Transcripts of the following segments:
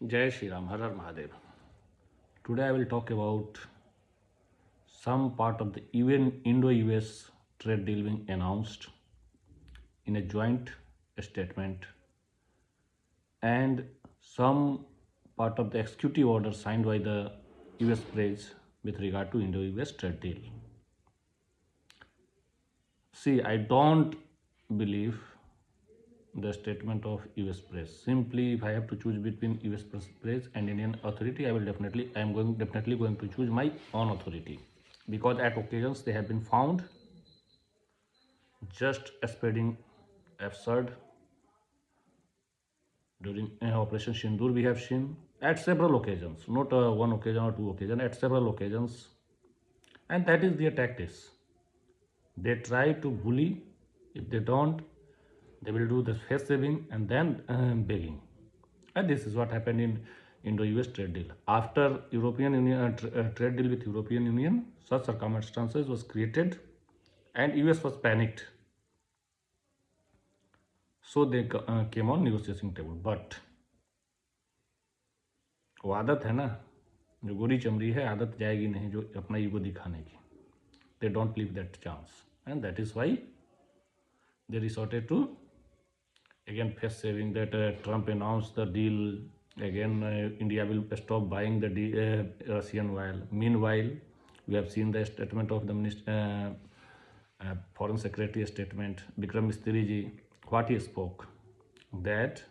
Jai Shri Ram, Har Har Mahadev. Today I will talk about some part of the even Indo-US trade deal being announced in a joint statement and some part of the executive order signed by the US president with regard to Indo-US trade deal. See, I don't believe the statement of US press. Simply, if I have to choose between US press and Indian authority, I am definitely going to choose my own authority, because at occasions they have been found just spreading absurd. During Operation Sindoor, we have seen at several occasions, not one occasion or two occasions, at several occasions, and that is their tactics. They try to bully. If they don't, they will do the face saving and then begging. And this is what happened in Indo-US trade deal. After European Union trade deal with European Union, such circumstances was created, and US was panicked. So they came on negotiating table. But वो आदत है ना, जो गोरी चमड़ी है, आदत जाएगी नहीं जो अपना ईगो दिखाने की. They don't leave that chance, and that is why they resorted to again face saving that Trump announced the deal. Again, India will stop buying the Russian oil. Meanwhile, we have seen the statement of the Foreign Secretary statement, Vikram Misri ji, what he spoke, that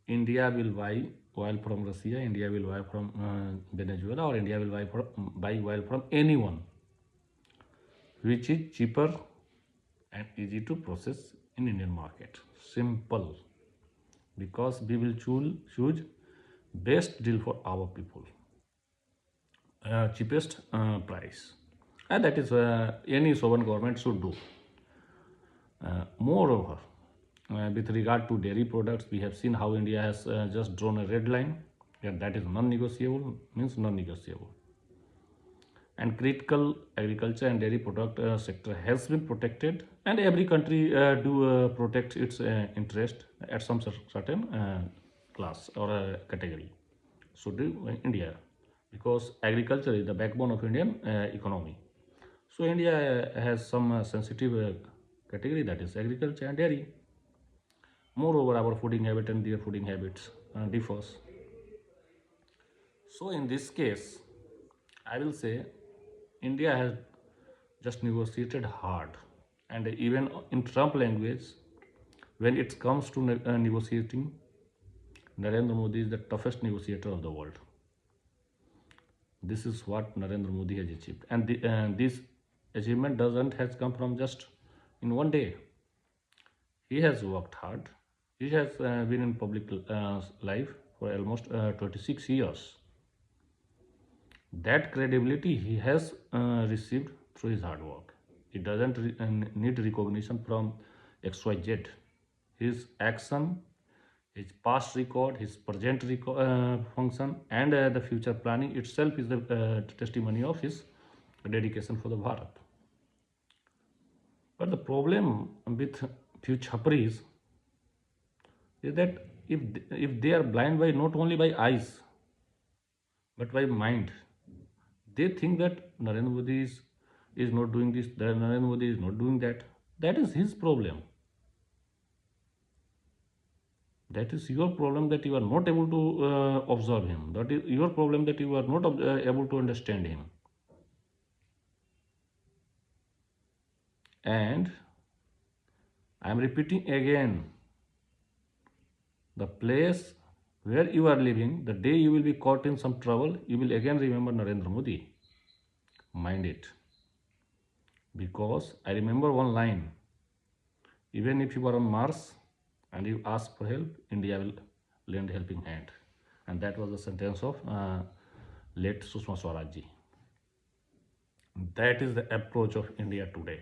India will buy oil from Russia, India will buy from Venezuela, or India will buy oil from anyone which is cheaper and easy to process in Indian market. Simple. Because we will choose best deal for our people, cheapest price, and that is any sovereign government should do. Moreover, with regard to dairy products, we have seen how India has just drawn a red line, and that is non-negotiable, means non-negotiable. And critical agriculture and dairy product sector has been protected, and every country do protect its interest at some certain class or category. So do India, because agriculture is the backbone of Indian economy. So India has some sensitive category, that is agriculture and dairy. Moreover, our fooding habit and their fooding habits differs. So in this case, I will say India has just negotiated hard, and even in Trump language, when it comes to negotiating, Narendra Modi is the toughest negotiator of the world. This is what Narendra Modi has achieved, and this achievement doesn't has come from just in one day. He has worked hard. He has been in public life for almost 26 years. That credibility he has received through his hard work. He doesn't need recognition from XYZ. His action, his past record, his present function, and the future planning itself is the testimony of his dedication for the Bharat. But the problem with few chapris is that if they are blind by not only by eyes but by mind, they think that Narendra Modi is not doing this, that Narendra Modi is not doing that. That is his problem. That is your problem, that you are not able to observe him. That is your problem, that you are not able to understand him. And I am repeating again, the place where you are living, the day you will be caught in some trouble, you will again remember Narendra Modi. Mind it. Because I remember one line, even if you are on Mars and you ask for help, India will lend a helping hand. And that was the sentence of late Sushma Swaraj ji. That is the approach of India today.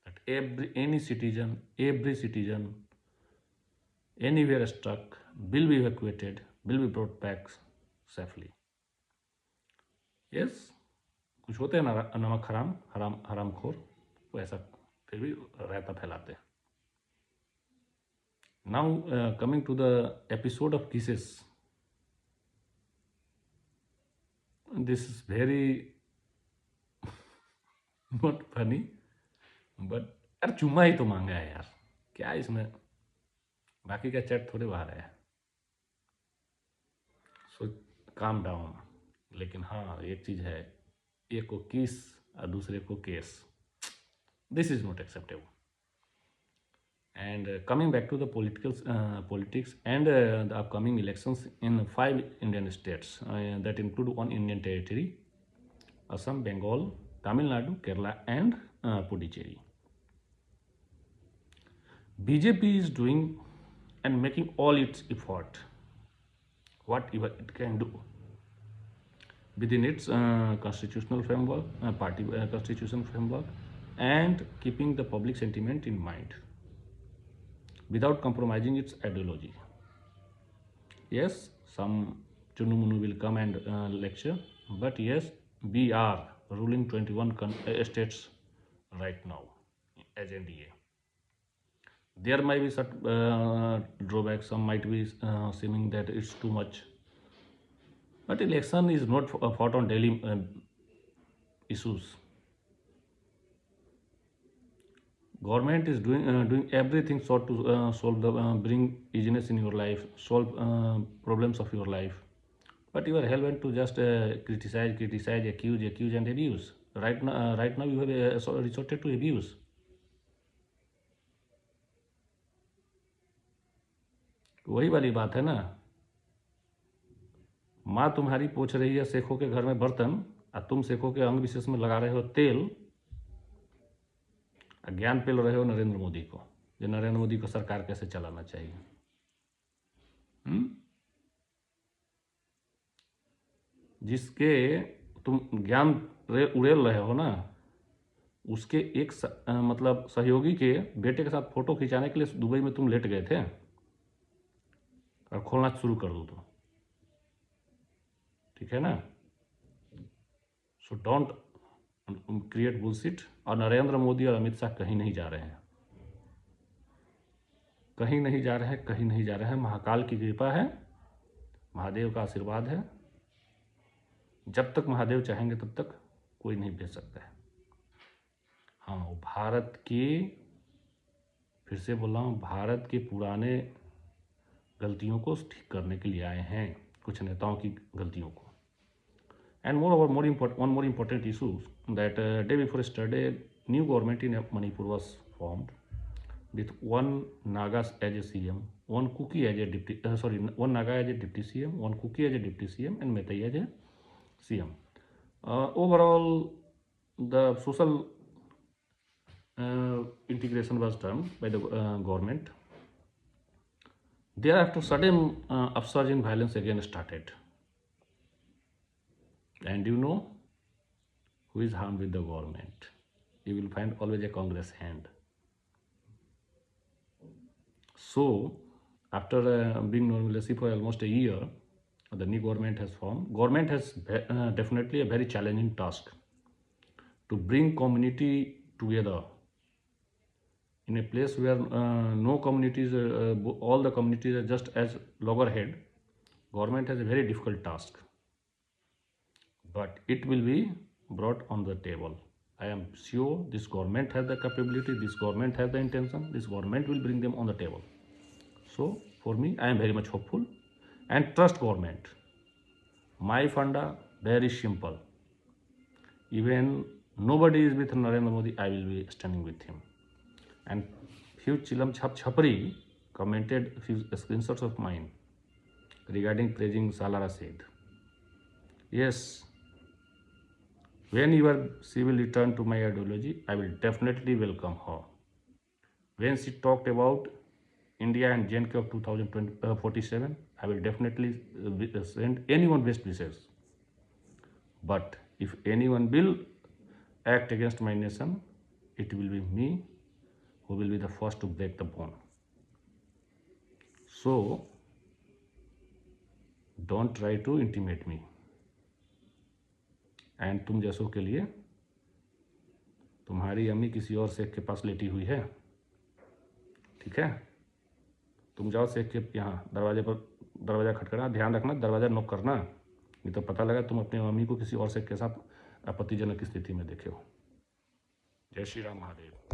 That every citizen, anywhere stuck, will be evacuated, will be brought back safely. Yes, कुछ होते हैं ना नमक हराम हराम हराम खोर, वो ऐसा फिर भी रहता फैलाते हैं. Now coming to the episode of cases, this is very not funny, but यार चुम्मा ही तो मांगा है यार, क्या इसमें बाकी का चैट थोड़े बाहर है। सो काम डाउन। लेकिन हाँ एक चीज़ है, एक को किस और दूसरे को case, this is not acceptable. And coming back to the politics and the upcoming elections in 5 Indian states that include one Indian territory: Assam, Bengal, Tamil Nadu, Kerala, and Puducherry. BJP is doing and making all its effort, whatever it can do within its constitutional framework, party constitution framework, and keeping the public sentiment in mind without compromising its ideology. Yes, some Chunumunu will come and lecture, but yes, we are ruling 21 states right now as NDA. There might be some drawbacks, some might be seeming that it's too much. But election is not fought on daily issues. Government is doing everything so to solve the bring easiness in your life, solve problems of your life. But you are hell bent to just criticize, accuse, and abuse. Right now you have resorted to abuse. वही वाली बात है ना, माँ तुम्हारी पोछ रही है सेखों के घर में बर्तन, और तुम सेखों के अंग विशेष में लगा रहे हो तेल, ज्ञान पेल रहे हो नरेंद्र मोदी को, जो नरेंद्र मोदी को सरकार कैसे चलाना चाहिए। जिसके तुम ज्ञान उड़ेल रहे हो ना, उसके एक मतलब सहयोगी के बेटे के साथ फोटो खिंचाने के लिए दुबई में तुम लेट गए थे, और खोलना शुरू कर दो तो ठीक है ना। So don't create bullshit. और नरेंद्र मोदी और अमित शाह कहीं नहीं जा रहे हैं, कहीं नहीं जा रहे हैं, कहीं नहीं जा रहे हैं। महाकाल की कृपा है, महादेव का आशीर्वाद है, जब तक महादेव चाहेंगे तब तक कोई नहीं भेज सकता है। हाँ, भारत की, फिर से बोल रहा हूँ, भारत के पुराने गलतियों को ठीक करने के लिए आए हैं, कुछ नेताओं की गलतियों को। And moreover, one more important issue that day before yesterday, new government in Manipur was formed with one Naga as a CM, one Kuki as a one Naga as a deputy CM, one Kuki as a deputy CM, and Meitei as a CM. Overall, the social integration was done by the government. Thereafter, sudden upsurge in violence again started. And you know who is harmed with the government? You will find always a Congress hand. So, after being normalcy for almost a year, the new government has formed. Government has definitely a very challenging task to bring community together in a place where no communities, all the communities are just as loggerhead. Government has a very difficult task, but it will be brought on the table. I am sure this government has the capability, this government has the intention, this government will bring them on the table. So for me, I am very much hopeful and trust government. My funda very simple. Even nobody is with Narendra Modi, I will be standing with him. And few Chilam Chhapri commented a few screenshots of mine regarding praising Salara said, yes, whenever she will return to my ideology, I will definitely welcome her. When she talked about India and JNK of 2047, I will definitely send anyone best wishes. But if anyone will act against my nation, it will be me who will be the first to break the bone. So, don't try to intimidate me. And तुम जैसों के लिए तुम्हारी अम्मी किसी और शेख के पास लेटी हुई है, ठीक है। तुम जाओ शेख के यहाँ, दरवाजे पर दरवाज़ा खटखटा, ध्यान रखना दरवाज़ा नॉक करना, ये तो पता लगा तुम अपनी मम्मी को किसी और से के साथ आपत्तिजनक स्थिति में देखे हो। जय श्री राम महादेव।